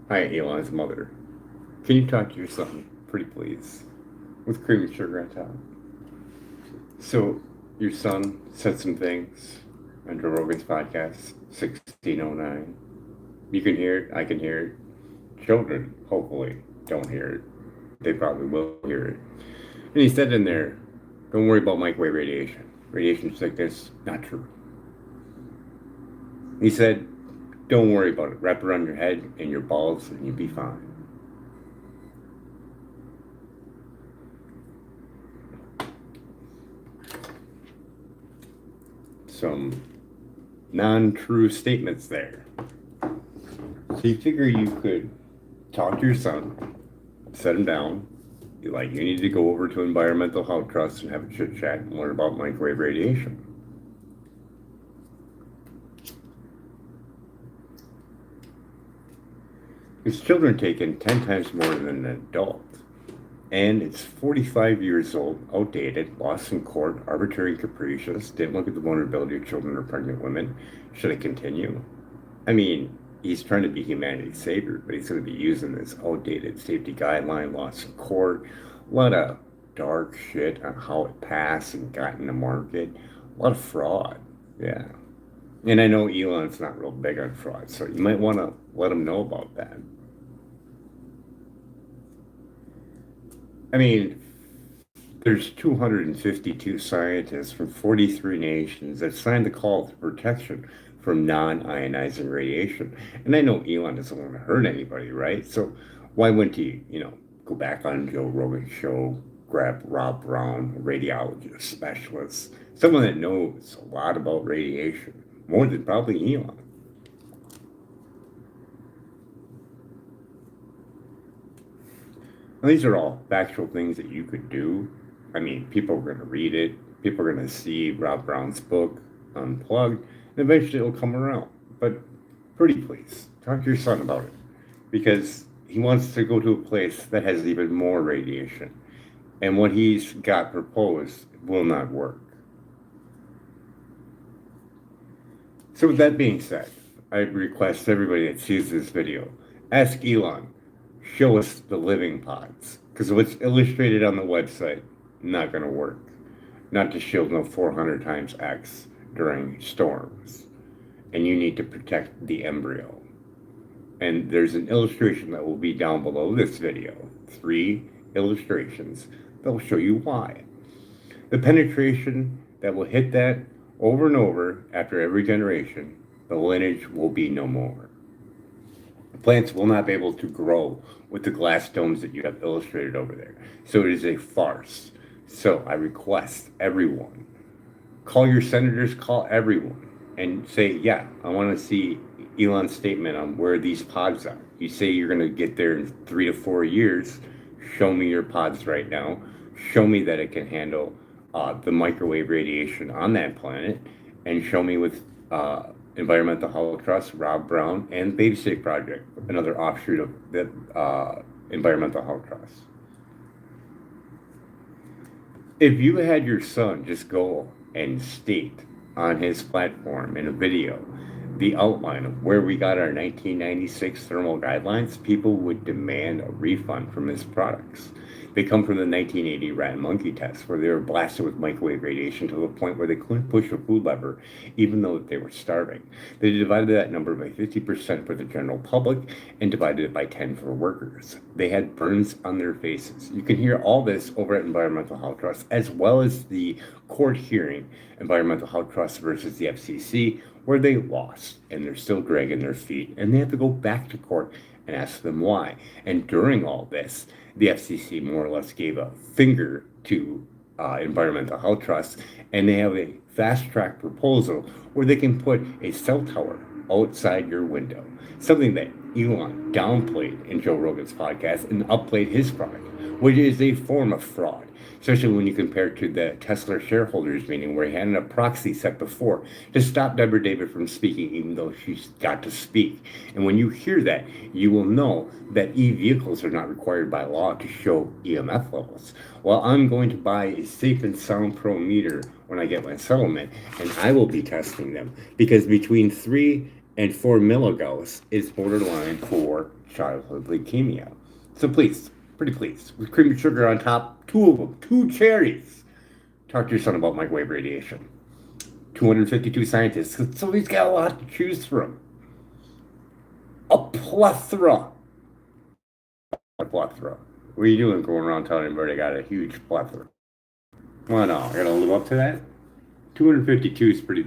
Hi, Elon's mother. Can you talk to your son, pretty please? With cream and sugar on top. So, your son said some things on Joe Rogan's podcast, 1609. You can hear it, I can hear it. Children, hopefully, don't hear it. They probably will hear it. And he said in there, don't worry about microwave radiation. Radiation sickness, not true. He said, don't worry about it. Wrap it around your head and your balls, and you'll be fine. Some non-true statements there. So you figure you could talk to your son, set him down. You need to go over to Environmental Health Trust and have a chit chat and learn about microwave radiation. His children take in 10 times more than an adult. And it's 45 years old, outdated, lost in court, arbitrary and capricious, didn't look at the vulnerability of children or pregnant women. Should it continue? I mean, he's trying to be humanity's savior, but he's going to be using this outdated safety guideline, lost in court, a lot of dark shit on how it passed and got in the market, a lot of fraud. Yeah. And I know Elon's not real big on fraud, so you might want to let him know about that. I mean, there's 252 scientists from 43 nations that signed the call to protection from non-ionizing radiation. And I know Elon doesn't want to hurt anybody, right? So why wouldn't he, go back on Joe Rogan's show, grab Rob Brown, a radiologist, specialist, someone that knows a lot about radiation, more than probably Elon. And these are all factual things that you could do. I mean, people are going to read it. People are going to see Rob Brown's book, Unplugged, and eventually it'll come around. But pretty please, talk to your son about it. Because he wants to go to a place that has even more radiation. And what he's got proposed will not work. So with that being said, I request everybody that sees this video, ask Elon, show us the living pods. Because what's illustrated on the website, not going to work. Not to shield no 400 times X during storms. And you need to protect the embryo. And there's an illustration that will be down below this video. 3 illustrations that will show you why. The penetration that will hit that over and over after every generation, the lineage will be no more. Plants will not be able to grow with the glass domes that you have illustrated over there. So it is a farce. So I request everyone, call your senators, call everyone, and say, yeah, I want to see Elon's statement on where these pods are. You say you're going to get there in 3 to 4 years. Show me your pods right now. Show me that it can handle the microwave radiation on that planet, and show me with Environmental Health Trust, Rob Brown, and Baby Safe Project, another offshoot of the Environmental Health Trust. If you had your son just go and state on his platform in a video the outline of where we got our 1996 thermal guidelines, people would demand a refund from his products. They come from the 1980 rat and monkey test, where they were blasted with microwave radiation to the point where they couldn't push a food lever, even though they were starving. They divided that number by 50% for the general public and divided it by 10 for workers. They had burns on their faces. You can hear all this over at Environmental Health Trust, as well as the court hearing, Environmental Health Trust versus the FCC, where they lost, and they're still dragging their feet, and they have to go back to court and ask them why. And during all this, the FCC more or less gave a finger to Environmental Health Trust, and they have a fast-track proposal where they can put a cell tower outside your window, something that Elon downplayed in Joe Rogan's podcast and upplayed his product, which is a form of fraud, especially when you compare it to the Tesla shareholders meeting where he had a proxy set before to stop Deborah David from speaking, even though she's got to speak. And when you hear that, you will know that e-vehicles are not required by law to show EMF levels. Well, I'm going to buy a Safe and Sound Pro meter when I get my settlement, and I will be testing them, because between 3 and 4 milligauss is borderline for childhood leukemia. So please, pretty please, with cream and sugar on top, two of them, two cherries. Talk to your son about microwave radiation. 252 scientists, so he's got a lot to choose from. A plethora. A plethora. What are you doing going around telling everybody got a huge plethora? Well, no, I gotta live up to that. 252 is pretty